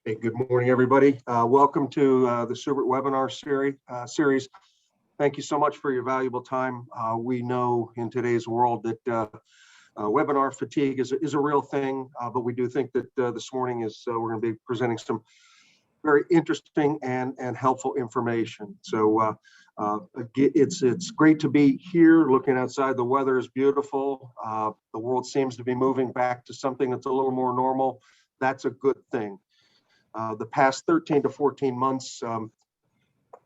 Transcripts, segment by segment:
Hey, good morning, everybody. Welcome to the Seubert webinar series. Thank you so much for your valuable time. We know in today's world that webinar fatigue is a real thing, but we do think that this morning we're going to be presenting some very interesting and helpful information. So it's great to be here looking outside. The weather is beautiful. The world seems to be moving back to something that's a little more normal. That's a good thing. The past 13 to 14 months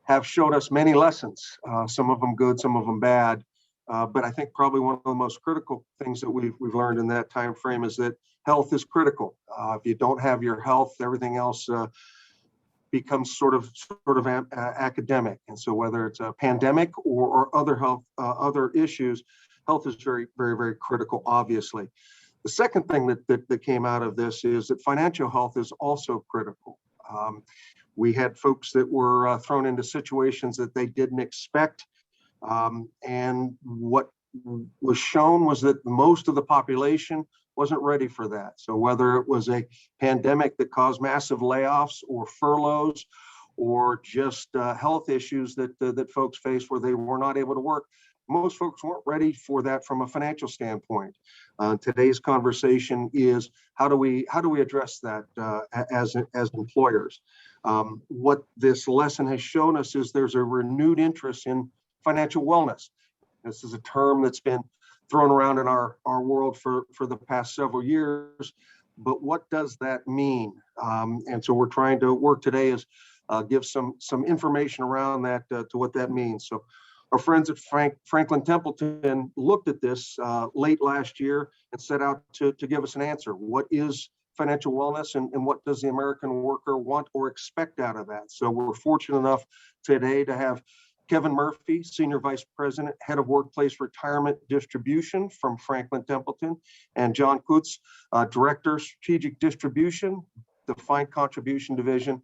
have shown us many lessons, some of them good, some of them bad. But I think probably one of the most critical things that we've learned in that time frame is that health is critical. If you don't have your health, everything else becomes sort of academic. And so whether it's a pandemic or other other issues, health is very, very, very critical, obviously. The second thing that came out of this is that financial health is also critical. We had folks that were thrown into situations that they didn't expect. And what was shown was that most of the population wasn't ready for that. So whether it was a pandemic that caused massive layoffs or furloughs or just health issues that folks faced where they were not able to work, most folks weren't ready for that from a financial standpoint. Today's conversation is how do we address that as employers? What this lesson has shown us is there's a renewed interest in financial wellness. This is a term that's been thrown around in our world for the past several years, but what does that mean? And so we're trying to work today is give some information around that to what that means. So our friends at Franklin Templeton looked at this late last year and set out to give us an answer. What is financial wellness and what does the American worker want or expect out of that? So we're fortunate enough today to have Kevin Murphy, Senior Vice President, Head of Workplace Retirement Distribution from Franklin Templeton, and John Kutz, Director, Strategic Distribution, Defined Contribution Division,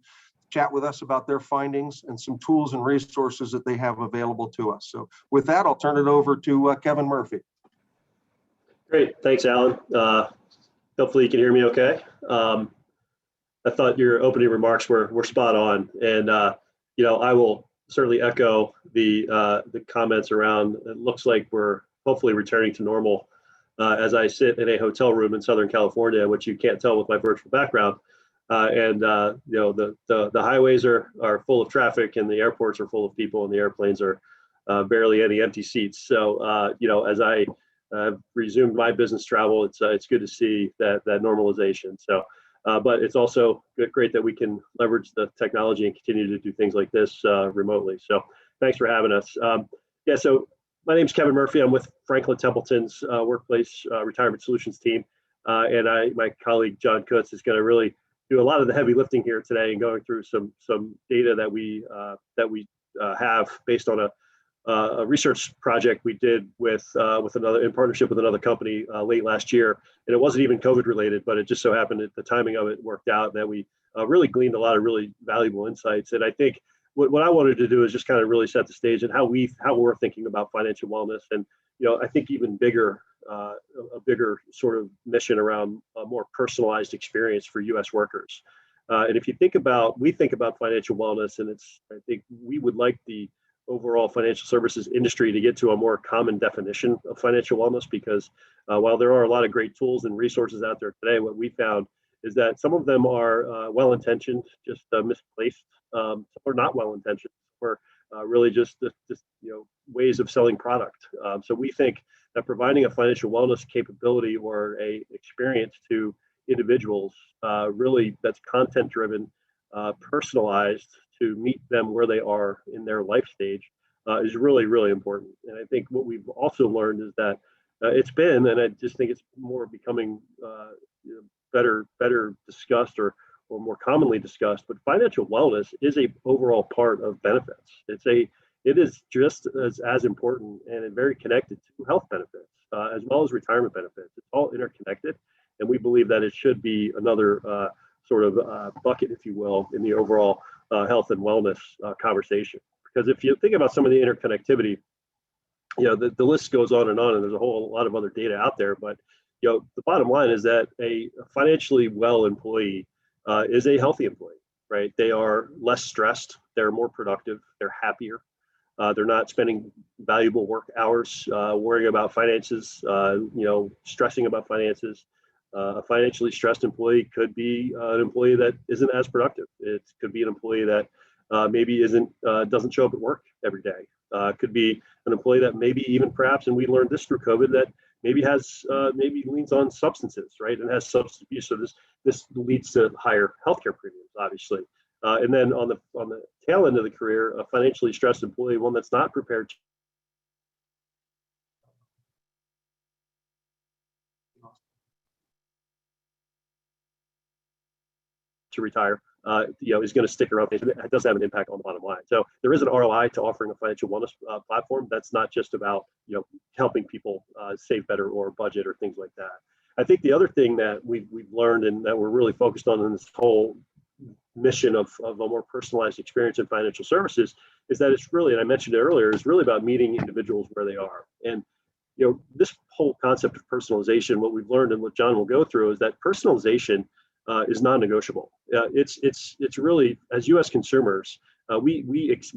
chat with us about their findings and some tools and resources that they have available to us. So with that, I'll turn it over to Kevin Murphy. Great, thanks, Alan. Hopefully you can hear me okay. I thought your opening remarks were spot on, and I will certainly echo the comments around. It looks like we're hopefully returning to normal as I sit in a hotel room in Southern California, which you can't tell with my virtual background. The highways are full of traffic, and the airports are full of people, and the airplanes are barely any empty seats. So as I resumed my business travel, it's good to see that normalization. So. But it's also great that we can leverage the technology and continue to do things like this remotely. So thanks for having us. So my name's Kevin Murphy. I'm with Franklin Templeton's Workplace Retirement Solutions team. And my colleague, John Kutz, is going to really do a lot of the heavy lifting here today and going through some data that we have based on a research project we did with another in partnership with another company late last year, and it wasn't even COVID related, but it just so happened that the timing of it worked out that we really gleaned a lot of really valuable insights. And I think what I wanted to do is just kind of really set the stage and how we're thinking about financial wellness, and I think even bigger a bigger sort of mission around a more personalized experience for U.S. workers. And if you think about financial wellness, and I think we would like the overall financial services industry to get to a more common definition of financial wellness, because while there are a lot of great tools and resources out there today, what we found is that some of them are well-intentioned, just misplaced. Some are not well-intentioned, or really just ways of selling product. So we think that providing a financial wellness capability or a experience to individuals really that's content-driven, personalized, to meet them where they are in their life stage is really, really important. And I think what we've also learned is that it's been, and I just think it's more becoming better discussed or more commonly discussed, but financial wellness is a overall part of benefits. It is just as important and very connected to health benefits as well as retirement benefits. It's all interconnected, and we believe that it should be another sort of bucket, if you will, in the overall health and wellness conversation. Because if you think about some of the interconnectivity, the list goes on, and there's a whole lot of other data out there. But the bottom line is that a financially well employee is a healthy employee, right? They are less stressed, they're more productive, they're happier. They're not spending valuable work hours worrying about finances, stressing about finances. A financially stressed employee could be an employee that isn't as productive. It could be an employee that maybe doesn't show up at work every day. Could be an employee that maybe even perhaps, and we learned this through COVID, that maybe leans on substances, right, and has substance abuse. So this leads to higher healthcare premiums, obviously. And then on the tail end of the career, a financially stressed employee, one that's not prepared to retire, is going to stick around. It does have an impact on the bottom line. So there is an ROI to offering a financial wellness platform. That's not just about helping people save better or budget or things like that. I think the other thing that we've learned and that we're really focused on in this whole mission of a more personalized experience in financial services is that it's really, and I mentioned it earlier, is really about meeting individuals where they are. And this whole concept of personalization, what we've learned and what John will go through, is that personalization is non-negotiable. It's really, as U.S. consumers, we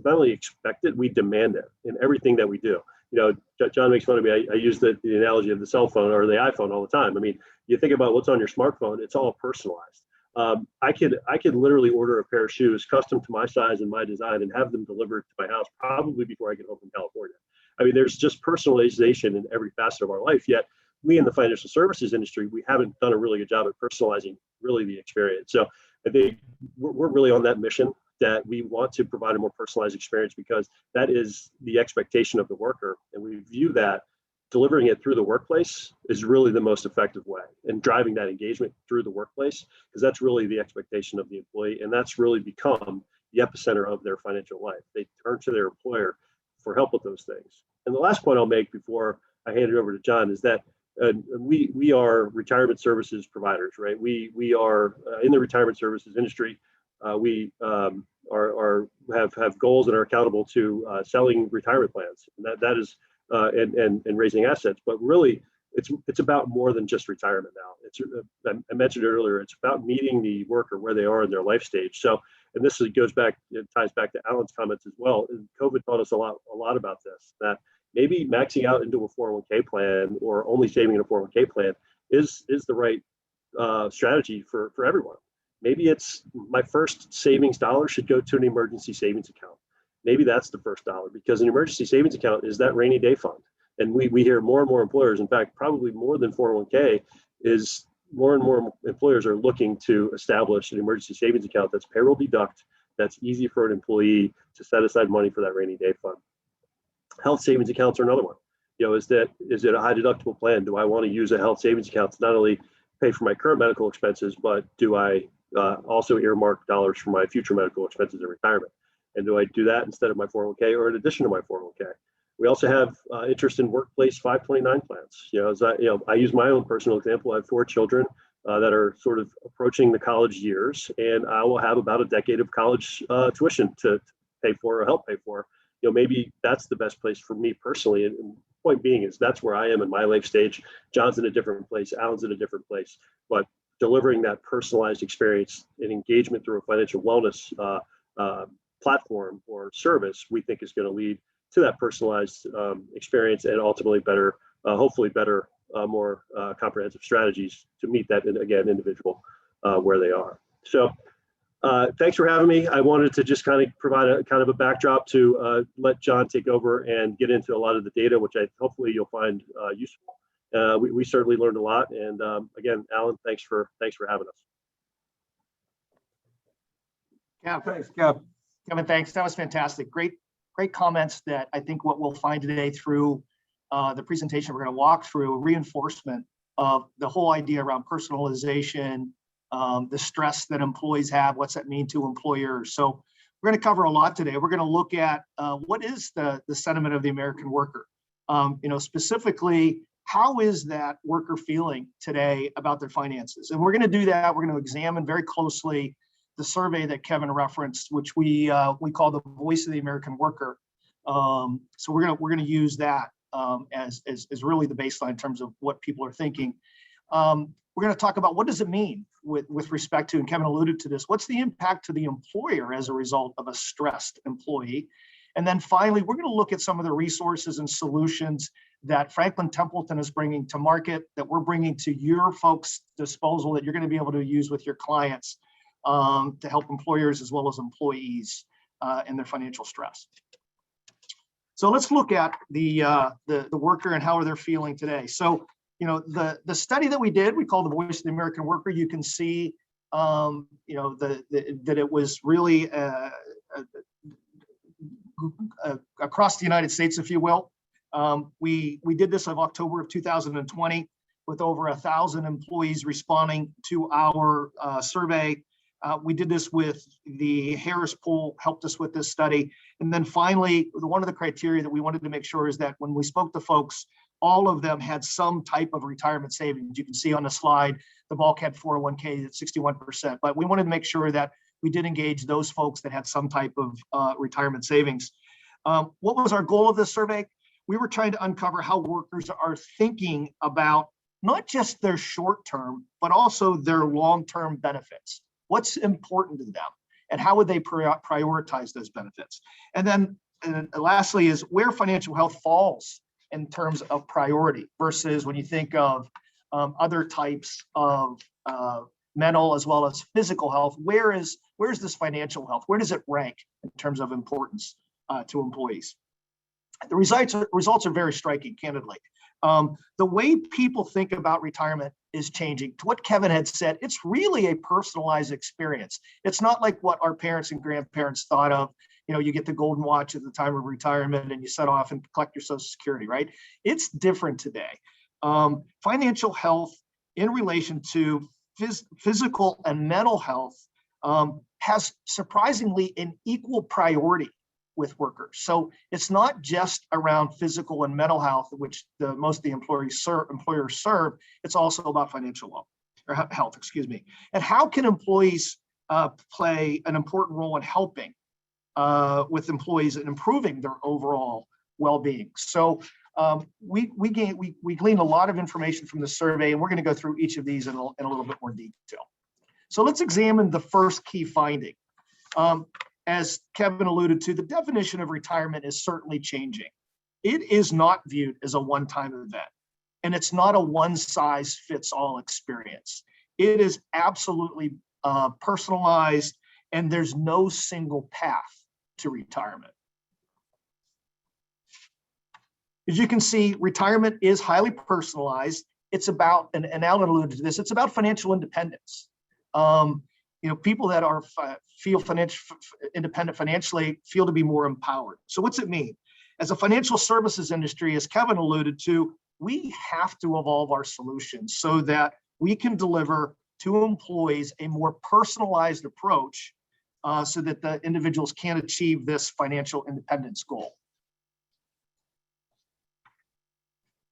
not only expect it, we demand it in everything that we do. John makes fun of me. I use the analogy of the cell phone or the iPhone all the time. I mean, you think about what's on your smartphone; it's all personalized. I could literally order a pair of shoes custom to my size and my design and have them delivered to my house probably before I get home from California. I mean, there's just personalization in every facet of our life. Yet we in the financial services industry, we haven't done a really good job at personalizing really the experience. So I think we're really on that mission, that we want to provide a more personalized experience because that is the expectation of the worker. And we view that delivering it through the workplace is really the most effective way, and driving that engagement through the workplace, because that's really the expectation of the employee. And that's really become the epicenter of their financial life. They turn to their employer for help with those things. And the last point I'll make before I hand it over to John is that we are retirement services providers, right? We are in the retirement services industry. We have goals and are accountable to selling retirement plans. And that is and raising assets. But really, it's about more than just retirement now. I mentioned it earlier. It's about meeting the worker where they are in their life stage. So, and this ties back to Alan's comments as well. And COVID taught us a lot about this. That maybe maxing out into a 401k plan or only saving in a 401k plan is the right strategy for everyone. Maybe it's my first savings dollar should go to an emergency savings account. Maybe that's the first dollar, because an emergency savings account is that rainy day fund. And we hear more and more employers, in fact, probably more than 401k, is more and more employers are looking to establish an emergency savings account that's payroll deduct, that's easy for an employee to set aside money for that rainy day fund. Health savings accounts are another one. Is it a high deductible plan? Do I want to use a health savings account to not only pay for my current medical expenses, but do I also earmark dollars for my future medical expenses in retirement? And do I do that instead of my 401k or in addition to my 401k? We also have interest in workplace 529 plans. I use my own personal example. I have 4 children that are sort of approaching the college years, and I will have about a decade of college tuition to pay for or help pay for. Maybe that's the best place for me personally. And point being is that's where I am in my life stage. John's in a different place. Alan's in a different place. But delivering that personalized experience and engagement through a financial wellness platform or service, we think is going to lead to that personalized experience and ultimately better, hopefully better, more comprehensive strategies to meet that, again, individual where they are. So thanks for having me. I wanted to just kind of provide a backdrop to let John take over and get into a lot of the data, which hopefully you'll find useful. We certainly learned a lot. And again, Alan, thanks for having us. Yeah, thanks, Kevin, thanks. That was fantastic. Great comments that I think what we'll find today through the presentation we're going to walk through, reinforcement of the whole idea around personalization, the stress that employees have, what's that mean to employers. So we're going to cover a lot today. We're going to look at what is the sentiment of the American worker. Specifically, how is that worker feeling today about their finances? And we're going to do that. We're going to examine very closely the survey that Kevin referenced, which we call the voice of the American worker. So we're going to use that as really the baseline in terms of what people are thinking. We're going to talk about what does it mean with respect to, and Kevin alluded to this, what's the impact to the employer as a result of a stressed employee? And then finally, we're going to look at some of the resources and solutions that Franklin Templeton is bringing to market, that we're bringing to your folks' disposal, that you're going to be able to use with your clients to help employers as well as employees in their financial stress. So let's look at the worker and how they're feeling today. So, you know, the study that we did, we called the Voice of the American Worker. You can see, you know, that it was really across the United States, if you will. We did this in October of 2020 with over 1,000 employees responding to our survey. We did this with the Harris poll, helped us with this study. And then finally, one of the criteria that we wanted to make sure is that when we spoke to folks, all of them had some type of retirement savings. You can see on the slide, the bulk had 401k at 61%, but we wanted to make sure that we did engage those folks that had some type of retirement savings. What was our goal of this survey? We were trying to uncover how workers are thinking about not just their short-term, but also their long-term benefits. What's important to them, and how would they prioritize those benefits? And then lastly is where financial health falls in terms of priority versus when you think of other types of mental as well as physical health. Where's this financial health? Where does it rank in terms of importance to employees? The results are very striking, candidly. The way people think about retirement is changing. To what Kevin had said, it's really a personalized experience. It's not like what our parents and grandparents thought of. You know, you get the golden watch at the time of retirement and you set off and collect your Social Security, right? It's different today. Financial health in relation to physical and mental health has surprisingly an equal priority with workers. So it's not just around physical and mental health, which most of the employers serve. It's also about financial health, excuse me. And how can employees play an important role in helping with employees and improving their overall well-being? So we gleaned a lot of information from the survey, and we're going to go through each of these in a little bit more detail. So let's examine the first key finding. As Kevin alluded to, the definition of retirement is certainly changing. It is not viewed as a one-time event, and it's not a one-size-fits-all experience. It is absolutely personalized, and there's no single path to retirement. As you can see, retirement is highly personalized. It's about, and Alan alluded to this, it's about financial independence. You know, people that feel independent financially feel to be more empowered. So what's it mean? As a financial services industry, as Kevin alluded to, we have to evolve our solutions so that we can deliver to employees a more personalized approach so that the individuals can achieve this financial independence goal.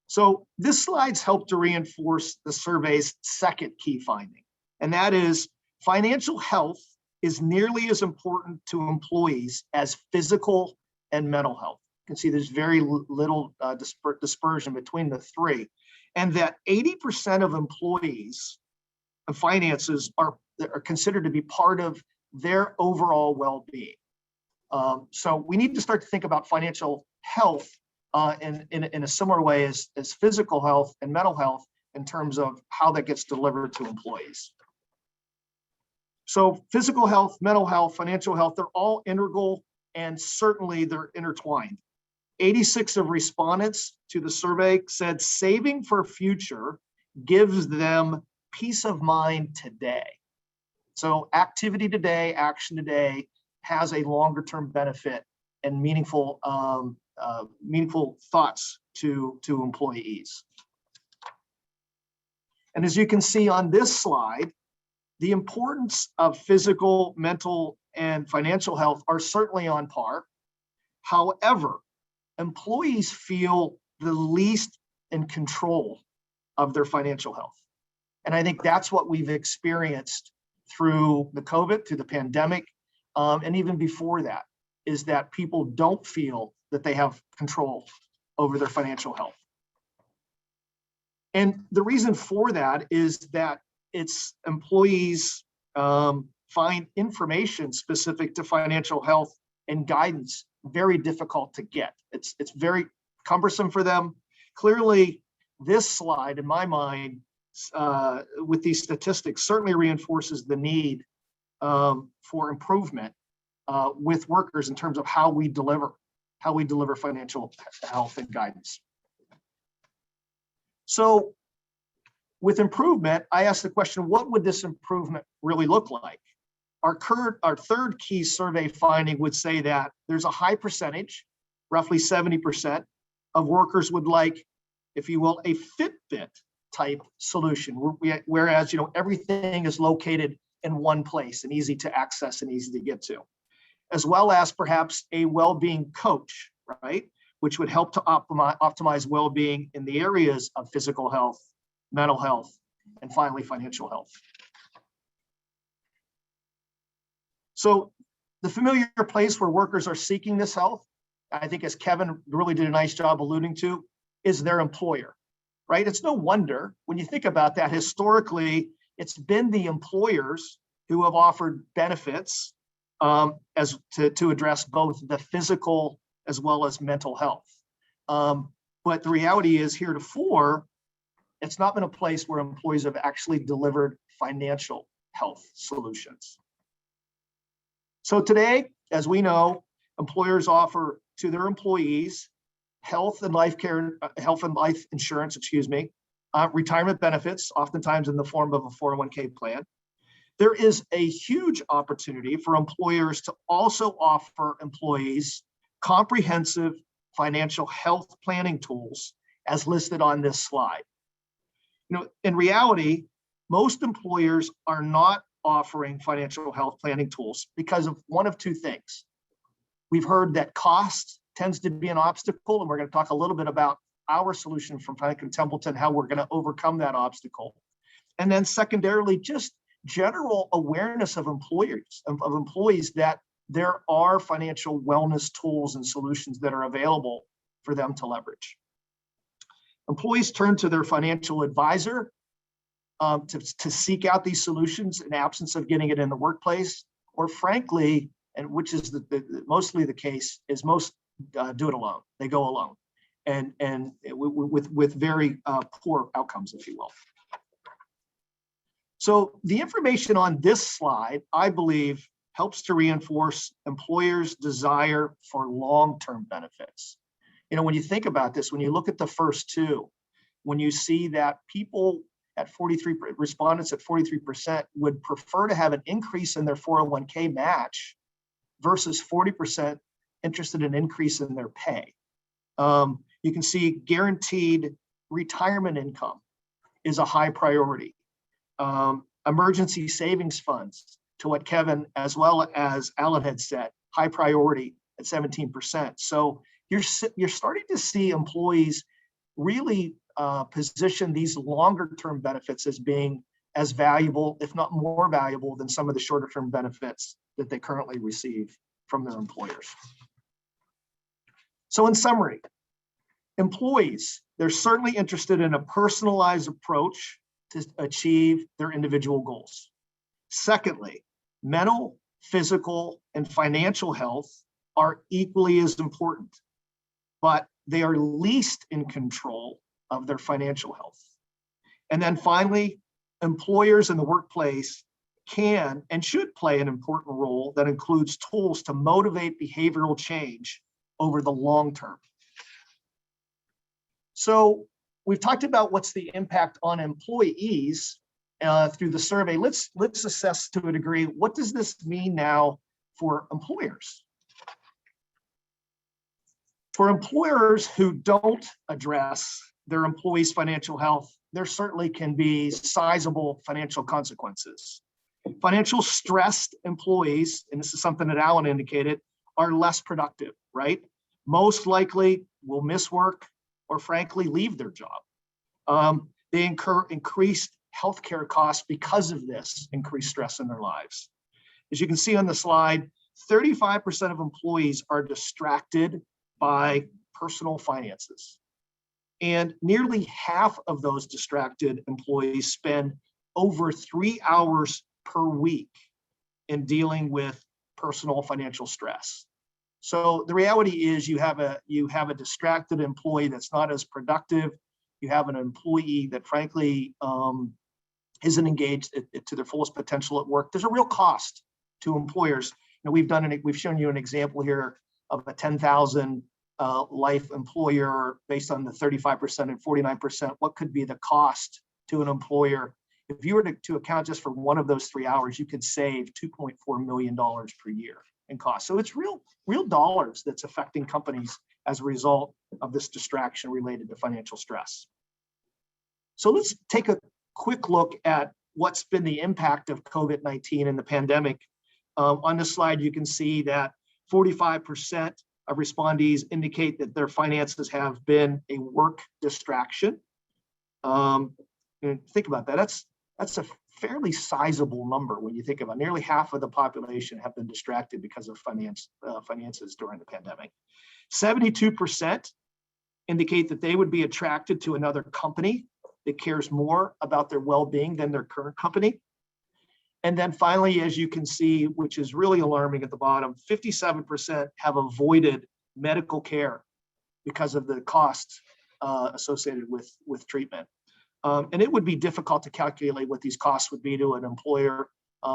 So this slide's helped to reinforce the survey's second key finding, and that is financial health is nearly as important to employees as physical and mental health. You can see there's very little dispersion between the three, and that 80% of employees' finances are considered to be part of their overall well-being. So we need to start to think about financial health in a similar way as physical health and mental health in terms of how that gets delivered to employees. So physical health, mental health, financial health, they're all integral, and certainly they're intertwined. 86 of respondents to the survey said saving for future gives them peace of mind today. So activity today, action today has a longer term benefit and meaningful thoughts to employees. And as you can see on this slide, the importance of physical, mental, and financial health are certainly on par. However, employees feel the least in control of their financial health. And I think that's what we've experienced through the COVID, through the pandemic, and even before that, is that people don't feel that they have control over their financial health. And the reason for that is that its employees find information specific to financial health and guidance very difficult to get. It's very cumbersome for them. Clearly, this slide, in my mind, with these statistics, certainly reinforces the need for improvement with workers in terms of how we deliver financial health and guidance. So with improvement, I asked the question, what would this improvement really look like? Our third key survey finding would say that there's a high percentage, roughly 70%, of workers would like, if you will, a Fitbit type solution, whereas everything is located in one place and easy to access and easy to get to, as well as perhaps a well-being coach, right, which would help to optimize well-being in the areas of physical health, mental health, and finally financial health. So the familiar place where workers are seeking this health, I think, as Kevin really did a nice job alluding to, is their employer, right? It's no wonder when you think about that, historically, it's been the employers who have offered benefits to address both the physical as well as mental health. But the reality is, heretofore, it's not been a place where employees have actually delivered financial health solutions. So today, as we know, employers offer to their employees health and life insurance, retirement benefits, oftentimes in the form of a 401k plan. There is a huge opportunity for employers to also offer employees comprehensive financial health planning tools as listed on this slide. In reality, most employers are not offering financial health planning tools because of one of two things. We've heard that cost tends to be an obstacle, and we're going to talk a little bit about our solution from Franklin Templeton, how we're going to overcome that obstacle. And then secondarily, just general awareness of employees that there are financial wellness tools and solutions that are available for them to leverage. Employees turn to their financial advisor to seek out these solutions in absence of getting it in the workplace, or frankly, and which is mostly the case, is most do it alone. They go alone, and with very poor outcomes, if you will. So the information on this slide, I believe, helps to reinforce employers' desire for long-term benefits. When you think about this, when you look at the first two, when you see that people at 43, respondents at 43% would prefer to have an increase in their 401k match versus 40% interested in an increase in their pay. You can see guaranteed retirement income is a high priority. Emergency savings funds, to what Kevin as well as Alan had said, high priority at 17%. So you're starting to see employees really position these longer term benefits as being as valuable, if not more valuable, than some of the shorter term benefits that they currently receive from their employers. So in summary, employees, they're certainly interested in a personalized approach to achieve their individual goals. Secondly, mental, physical, and financial health are equally as important, but they are least in control of their financial health. And then finally, employers in the workplace can and should play an important role that includes tools to motivate behavioral change over the long term. So we've talked about what's the impact on employees through the survey. Let's assess to a degree, what does this mean now for employers? For employers who don't address their employees' financial health, there certainly can be sizable financial consequences. Financial stressed employees, and this is something that Alan indicated, are less productive, right? Most likely will miss work or frankly leave their job. They incur increased healthcare costs because of this increased stress in their lives. As you can see on the slide, 35% of employees are distracted by personal finances. And nearly half of those distracted employees spend over 3 hours per week in dealing with personal financial stress. So the reality is you have a distracted employee that's not as productive. You have an employee that frankly isn't engaged to their fullest potential at work. There's a real cost to employers. We've shown you an example here of a 10,000 life employer based on the 35% and 49%. What could be the cost to an employer? If you were to account just for one of those 3 hours, you could save $2.4 million per year in cost. So it's real dollars that's affecting companies as a result of this distraction related to financial stress. So let's take a quick look at what's been the impact of COVID-19 and the pandemic. On this slide, you can see that 45% of respondees indicate that their finances have been a work distraction. And think about that. That's a fairly sizable number when you think about it. Nearly half of the population have been distracted because of finances during the pandemic. 72% indicate that they would be attracted to another company that cares more about their well-being than their current company. And then finally, as you can see, which is really alarming at the bottom, 57% have avoided medical care because of the costs associated with treatment. And it would be difficult to calculate what these costs would be to an employer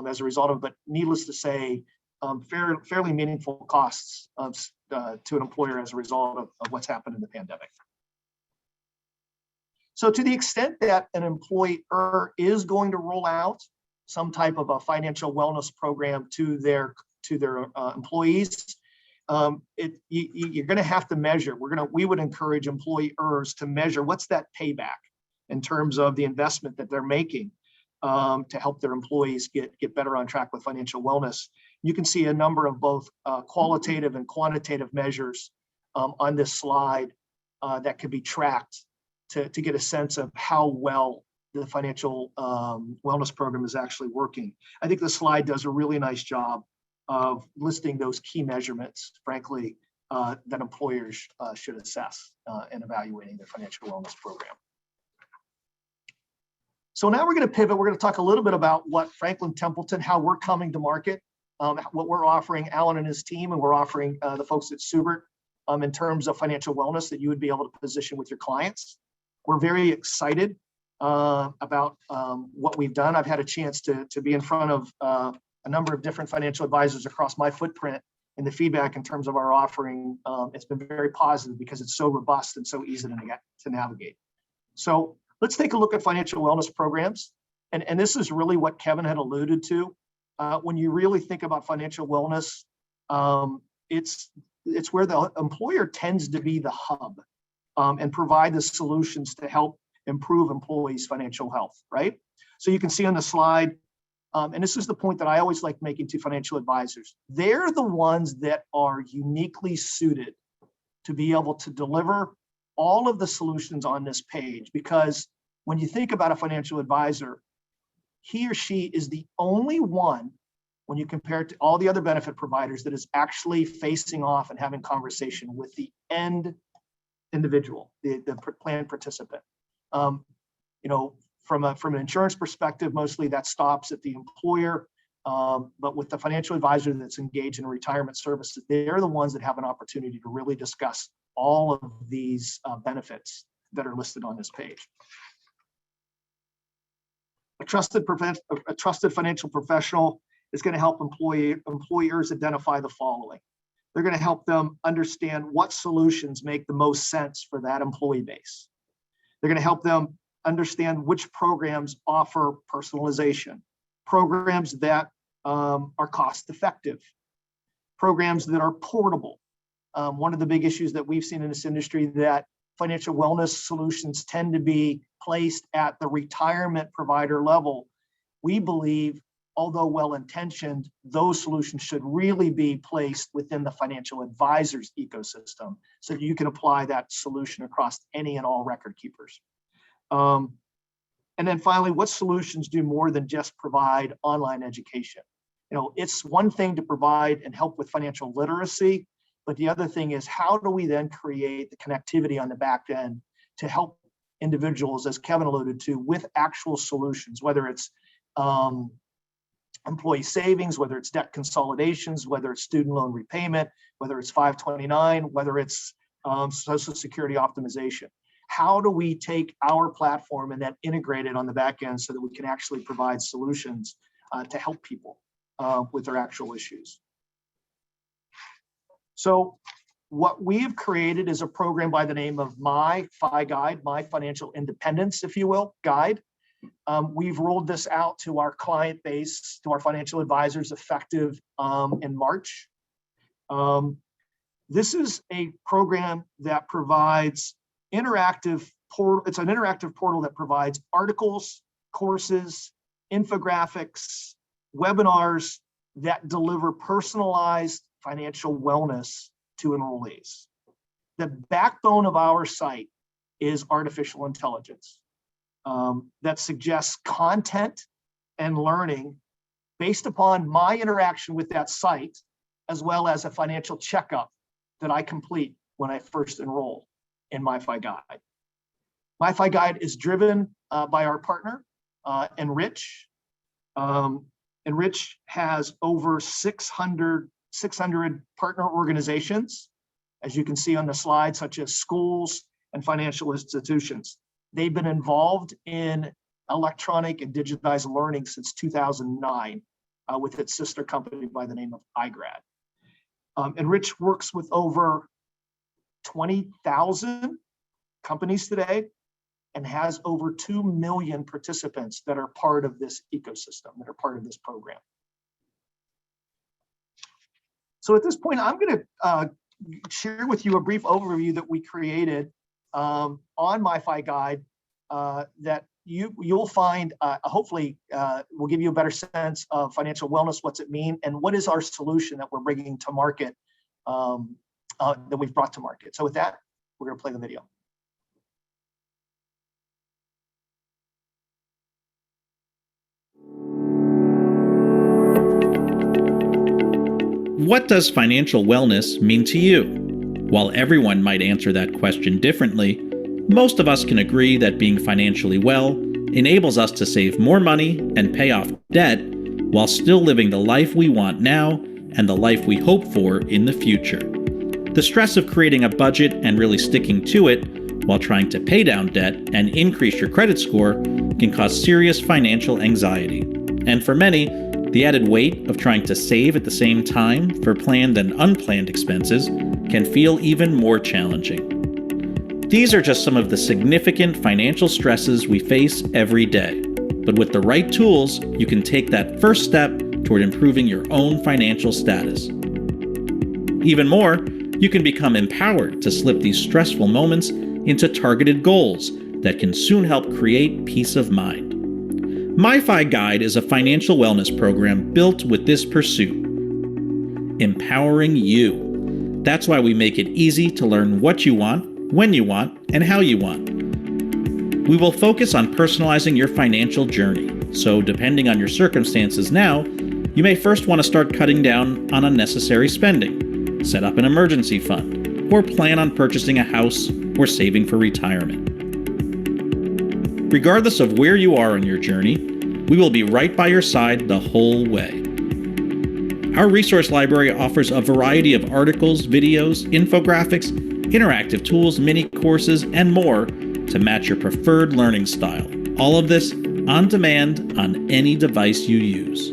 as a result of, but needless to say, fairly meaningful costs to an employer as a result of what's happened in the pandemic. So to the extent that an employer is going to roll out some type of a financial wellness program to their employees, you're going to have to measure. We would encourage employers to measure what's that payback in terms of the investment that they're making to help their employees get better on track with financial wellness. You can see a number of both qualitative and quantitative measures on this slide that could be tracked to get a sense of how well the financial wellness program is actually working. I think the slide does a really nice job of listing those key measurements, frankly, that employers should assess in evaluating their financial wellness program. So now we're going to pivot. We're going to talk a little bit about what Franklin Templeton, how we're coming to market, what we're offering Alan and his team, and we're offering the folks at Seubert in terms of financial wellness that you would be able to position with your clients. We're very excited about what we've done. I've had a chance to be in front of a number of different financial advisors across my footprint, and the feedback in terms of our offering, it's been very positive because it's so robust and so easy to navigate. So let's take a look at financial wellness programs. And this is really what Kevin had alluded to. When you really think about financial wellness, it's where the employer tends to be the hub and provide the solutions to help improve employees' financial health, right? So you can see on the slide, and this is the point that I always like making to financial advisors. They're the ones that are uniquely suited to be able to deliver all of the solutions on this page, because when you think about a financial advisor, he or she is the only one, when you compare it to all the other benefit providers, that is actually facing off and having conversation with the end individual, the plan participant. From an insurance perspective, mostly that stops at the employer. But with the financial advisor that's engaged in retirement services, they're the ones that have an opportunity to really discuss all of these benefits that are listed on this page. A trusted financial professional is going to help employers identify the following. They're going to help them understand what solutions make the most sense for that employee base. They're going to help them understand which programs offer personalization, programs that are cost effective, programs that are portable. One of the big issues that we've seen in this industry that financial wellness solutions tend to be placed at the retirement provider level. We believe, although well-intentioned, those solutions should really be placed within the financial advisor's ecosystem so that you can apply that solution across any and all record keepers. And then finally, what solutions do more than just provide online education? It's one thing to provide and help with financial literacy, but the other thing is how do we then create the connectivity on the back end to help individuals, as Kevin alluded to, with actual solutions, whether it's employee savings, whether it's debt consolidations, whether it's student loan repayment, whether it's 529, whether it's Social Security optimization. How do we take our platform and then integrate it on the back end so that we can actually provide solutions to help people with their actual issues? So what we've created is a program by the name of MyFiGuide, My Financial Independence, if you will, guide. We've rolled this out to our client base, to our financial advisors, effective in March. This is a program that provides interactive portal. It's an interactive portal that provides articles, courses, infographics, webinars that deliver personalized financial wellness to enrollees. The backbone of our site is artificial intelligence that suggests content and learning based upon my interaction with that site, as well as a financial checkup that I complete when I first enroll in MyFiGuide. MyFiGuide is driven by our partner, Enrich. Enrich has over 600 partner organizations, as you can see on the slide, such as schools and financial institutions. They've been involved in electronic and digitized learning since 2009 with its sister company by the name of iGrad. Enrich works with over 20,000 companies today and has over 2 million participants that are part of this ecosystem, that are part of this program. So at this point, I'm going to share with you a brief overview that we created on MyFiGuide that you'll find, hopefully, will give you a better sense of financial wellness, what's it mean, and what is our solution that we're bringing to market, that we've brought to market. So with that, we're going to play the video. What does financial wellness mean to you? While everyone might answer that question differently, most of us can agree that being financially well enables us to save more money and pay off debt while still living the life we want now and the life we hope for in the future. The stress of creating a budget and really sticking to it while trying to pay down debt and increase your credit score can cause serious financial anxiety. And for many, the added weight of trying to save at the same time for planned and unplanned expenses can feel even more challenging. These are just some of the significant financial stresses we face every day. But with the right tools, you can take that first step toward improving your own financial status. Even more, you can become empowered to slip these stressful moments into targeted goals that can soon help create peace of mind. MyFiGuide is a financial wellness program built with this pursuit: empowering you. That's why we make it easy to learn what you want, when you want, and how you want. We will focus on personalizing your financial journey, so depending on your circumstances now, you may first want to start cutting down on unnecessary spending, set up an emergency fund, or plan on purchasing a house or saving for retirement. Regardless of where you are on your journey, we will be right by your side the whole way. Our resource library offers a variety of articles, videos, infographics, interactive tools, mini courses, and more to match your preferred learning style. All of this on demand on any device you use.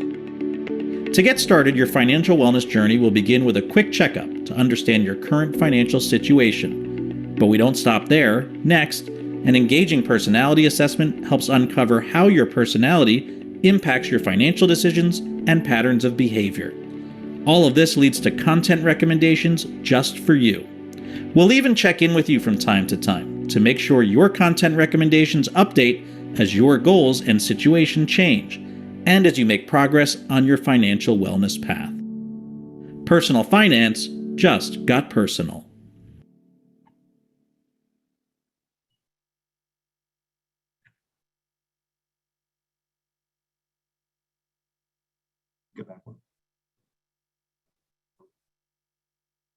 To get started, your financial wellness journey will begin with a quick checkup to understand your current financial situation. But we don't stop there. Next, an engaging personality assessment helps uncover how your personality impacts your financial decisions and patterns of behavior. All of this leads to content recommendations just for you. We'll even check in with you from time to time to make sure your content recommendations update as your goals and situation change, and as you make progress on your financial wellness path. Personal finance just got personal.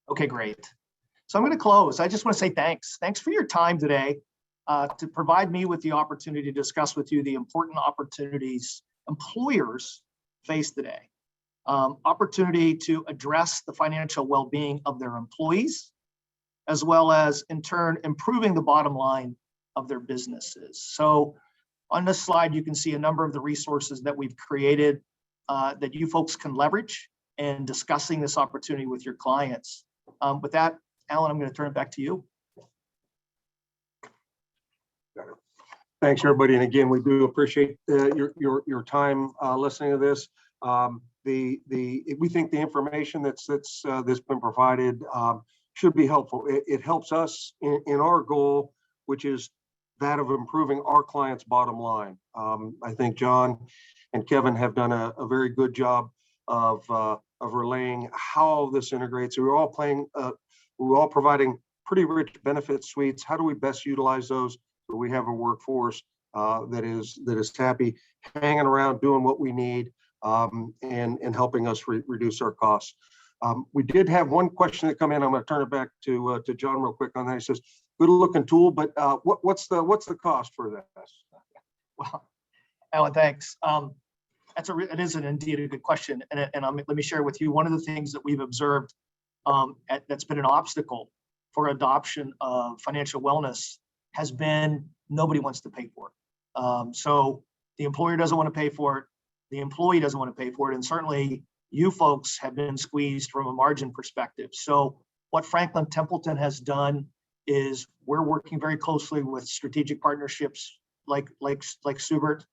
Okay, great. So I'm going to close. I just want to say thanks. Thanks for your time today. to provide me with the opportunity to discuss with you the important opportunities employers face today. Opportunity to address the financial well-being of their employees, as well as in turn improving the bottom line of their businesses. So on this slide, you can see a number of the resources that we've created that you folks can leverage in discussing this opportunity with your clients. With that, Alan, I'm going to turn it back to you. Thanks, everybody. And again, we do appreciate your time listening to this. We think the information that's been provided should be helpful. It helps us in our goal, which is that of improving our clients' bottom line. I think John and Kevin have done a very good job of relaying how this integrates. We're all providing pretty rich benefit suites. How do we best utilize those so we have a workforce that is happy, hanging around, doing what we need, and helping us reduce our costs. We did have one question that come in. I'm going to turn it back to John real quick on that. He says, "Good looking tool, but what's the cost for this?" Well, Alan, thanks. It is indeed a good question, and let me share with you one of the things that we've observed that's been an obstacle for adoption of financial wellness has been nobody wants to pay for it. So the employer doesn't want to pay for it, the employee doesn't want to pay for it, and certainly you folks have been squeezed from a margin perspective. So what Franklin Templeton has done is we're working very closely with strategic partnerships like Seubert,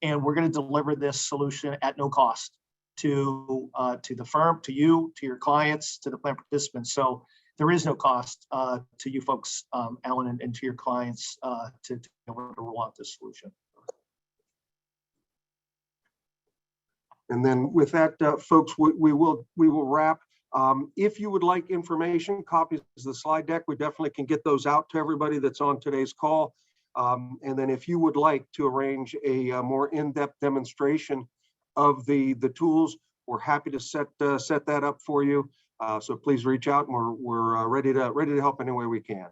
and we're going to deliver this solution at no cost to the firm, to you, to your clients, to the plan participants. So there is no cost to you folks, Alan, and to your clients to be able to roll out this solution. And then with that, folks, we will wrap. If you would like information, copies of the slide deck, we definitely can get those out to everybody that's on today's call. And then if you would like to arrange a more in-depth demonstration of the tools, we're happy to set that up for you. So please reach out, and we're ready to help any way we can.